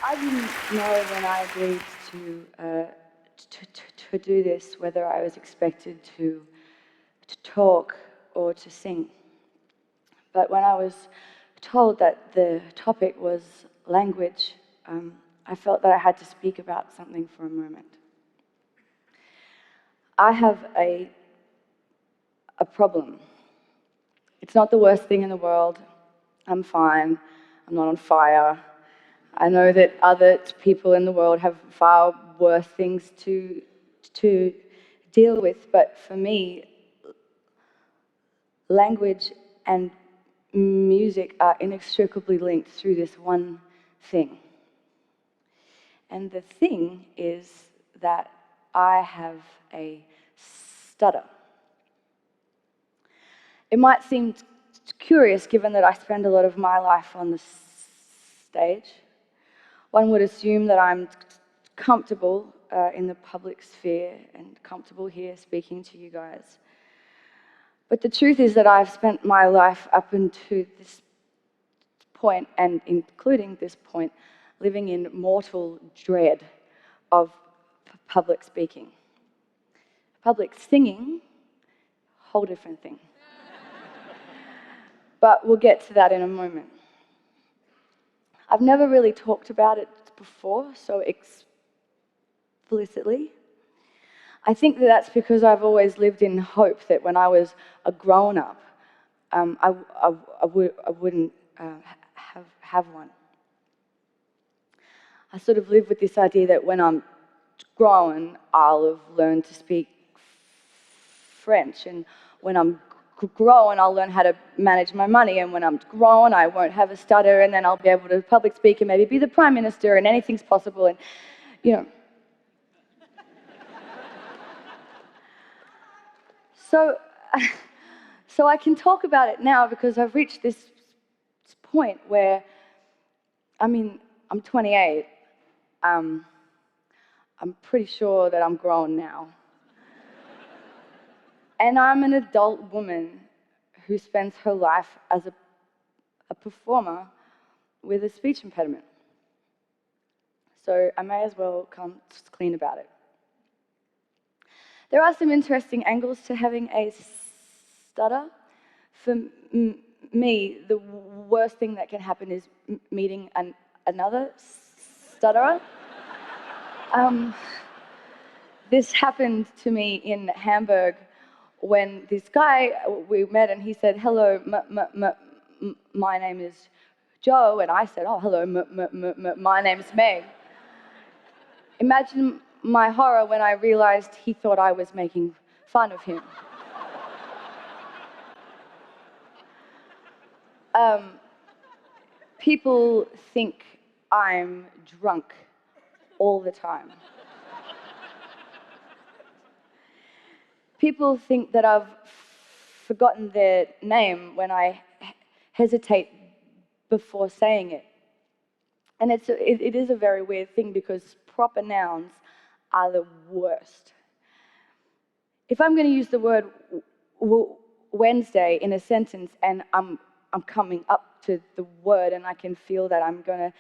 I didn't know when I agreed to do this whether I was expected to talk or to sing. But when I was told that the topic was language, I felt that I had to speak about something for a moment. I have a problem. It's not the worst thing in the world. I'm fine. I'm not on fire. I know that other people in the world have far worse things to deal with, but for me, language and music are inextricably linked through this one thing. And the thing is that I have a stutter. It might seem curious given that I spend a lot of my life on the stage. One would assume that I'm comfortable in the public sphere and comfortable here speaking to you guys. But the truth is that I've spent my life up until this point, and including this point, living in mortal dread of public speaking. Public singing, whole different thing. But we'll get to that in a moment. I've never really talked about it before so explicitly. I think that that's because I've always lived in hope that when I was a grown-up, I wouldn't have one. I sort of live with this idea that when I'm grown, I'll have learned to speak French, and when I'm grown, I'll learn how to manage my money, and when I'm grown, I won't have a stutter, and then I'll be able to public speak and maybe be the Prime Minister, and anything's possible, and, you know. So I can talk about it now because I've reached this point where, I'm 28. I'm pretty sure that I'm grown now. And I'm an adult woman who spends her life as a performer with a speech impediment. So I may as well come clean about it. There are some interesting angles to having a stutter. For me, the worst thing that can happen is meeting another stutterer. This happened to me in Hamburg when this guy, we met and he said, hello, my name is Joe, and I said, oh, hello, my name's Meg. Imagine my horror when I realized he thought I was making fun of him. People think I'm drunk all the time. People think that I've forgotten their name when I hesitate before saying it. And it is a very weird thing because proper nouns are the worst. If I'm going to use the word Wednesday in a sentence and I'm coming up to the word and I can feel that I'm going to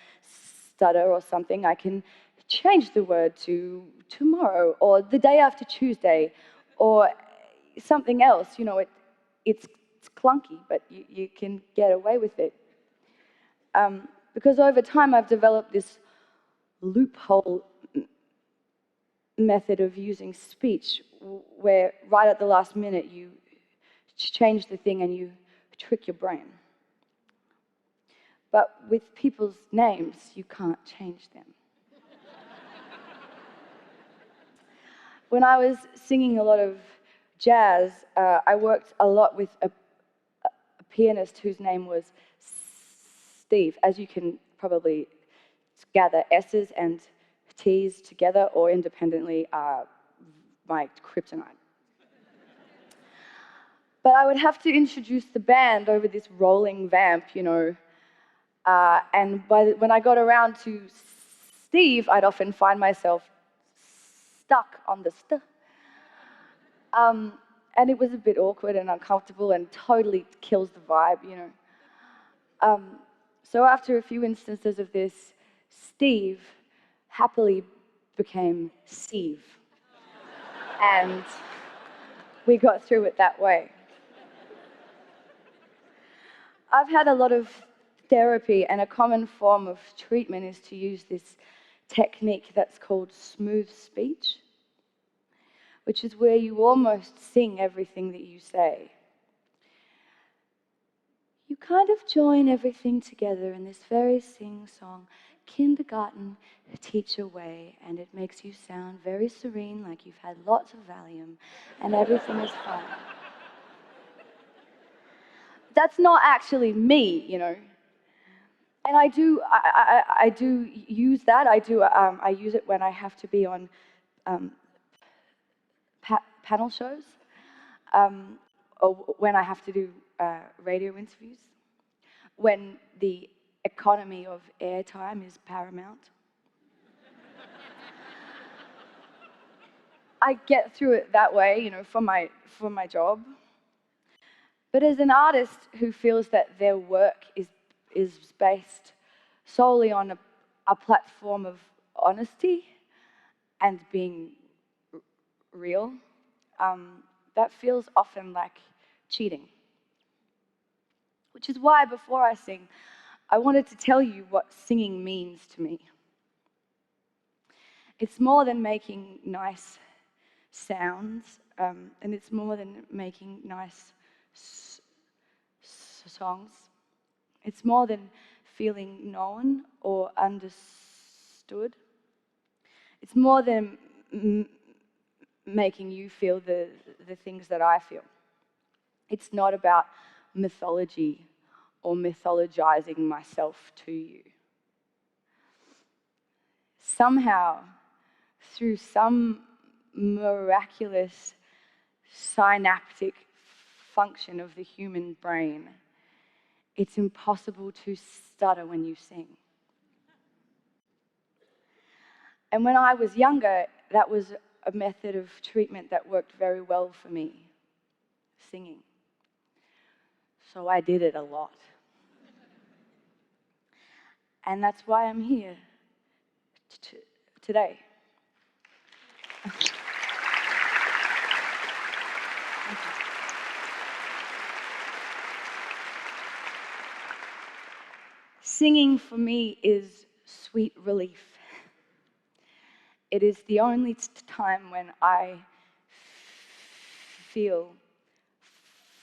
stutter or something, I can change the word to tomorrow or the day after Tuesday or something else. You know, it's clunky, but you can get away with it. Because over time I've developed this loophole method of using speech where right at the last minute you change the thing and you trick your brain. But with people's names, you can't change them. When I was singing a lot of jazz, I worked a lot with a pianist whose name was Steve. As you can probably gather, S's and T's together or independently are my kryptonite. But I would have to introduce the band over this rolling vamp, you know, and when I got around to Steve, I'd often find myself stuck on the st. And it was a bit awkward and uncomfortable and totally kills the vibe, you know. So after a few instances of this, Steve happily became Steve. And we got through it that way. I've had a lot of therapy, and a common form of treatment is to use this technique that's called smooth speech, which is where you almost sing everything that you say. You kind of join everything together in this very sing-song, kindergarten teacher way, and it makes you sound very serene, like you've had lots of Valium, and everything is fine. That's not actually me, you know. And I do use that. I use it when I have to be on panel shows, or when I have to do radio interviews, when the economy of airtime is paramount. I get through it that way, you know, for my job. But as an artist who feels that their work is based solely on a platform of honesty and being real, that feels often like cheating. Which is why before I sing, I wanted to tell you what singing means to me. It's more than making nice sounds, and it's more than making nice songs. It's more than feeling known or understood. It's more than making you feel the things that I feel. It's not about mythology or mythologizing myself to you. Somehow, through some miraculous synaptic function of the human brain, it's impossible to stutter when you sing. And when I was younger, that was a method of treatment that worked very well for me, singing. So I did it a lot. And that's why I'm here today. Thank you. Singing for me is sweet relief. It is the only time when I feel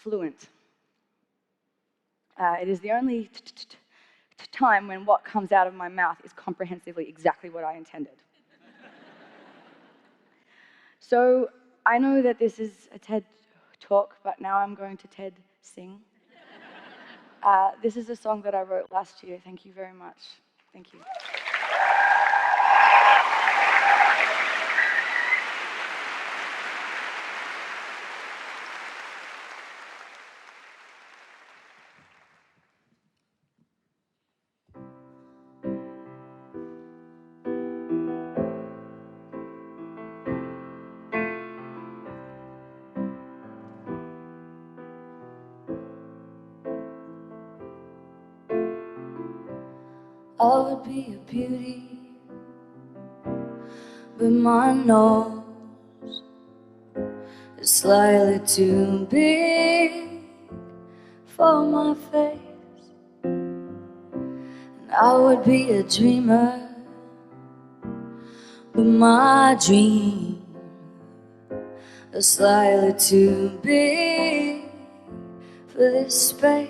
fluent. It is the only time when what comes out of my mouth is comprehensively exactly what I intended. So I know that this is a TED talk, but now I'm going to TED sing. This is a song that I wrote last year. Thank you very much. Thank you. I would be a beauty, but my nose is slightly too big for my face. And I would be a dreamer, but my dream is slightly too big for this space.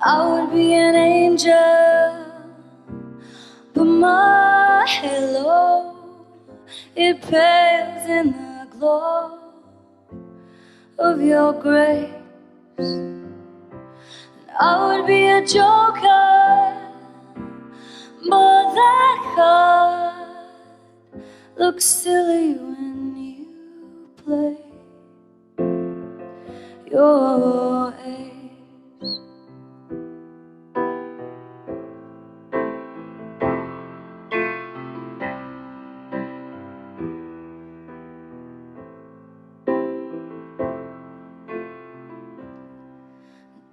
I would be an angel, but my halo, it pales in the glow of your grace. And I would be a joker, but that card looks silly when you play your ace.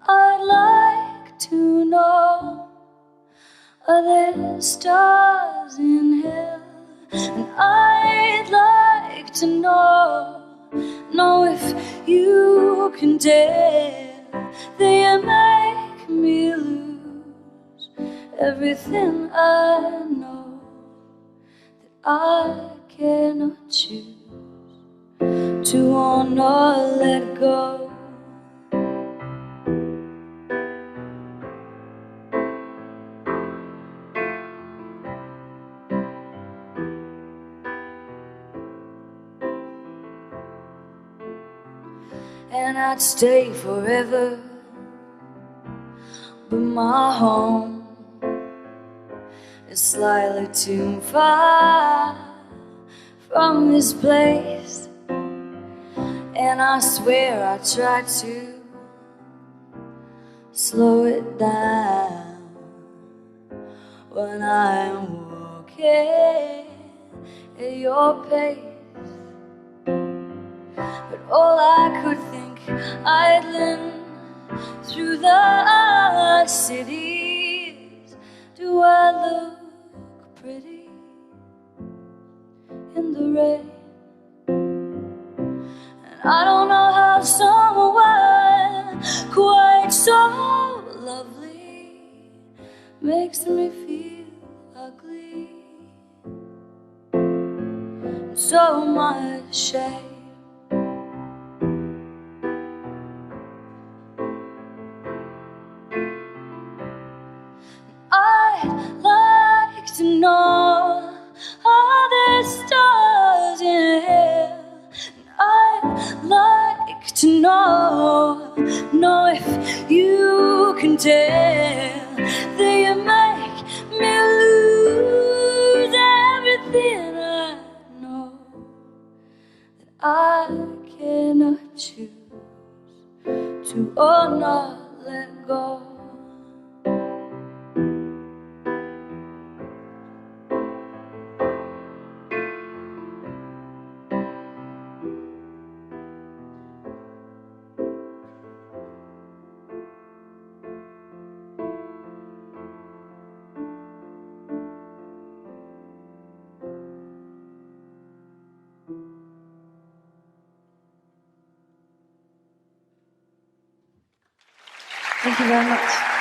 I'd like to know there's stars in hell, and I'd like to know if you can dare. They make me lose everything I know that I cannot choose to want or let go. And I'd stay forever, but my home is slightly too far from this place. And I swear I try to slow it down when I'm walking at your pace. But all I could think idling through the cities, do I look pretty in the rain? And I don't know how someone quite so lovely makes me feel ugly. So much shame. I'd like to know, are there stars in hell? I'd like to know if you can tell. They make me lose everything I know that I cannot choose to or not let go. Thank you very much.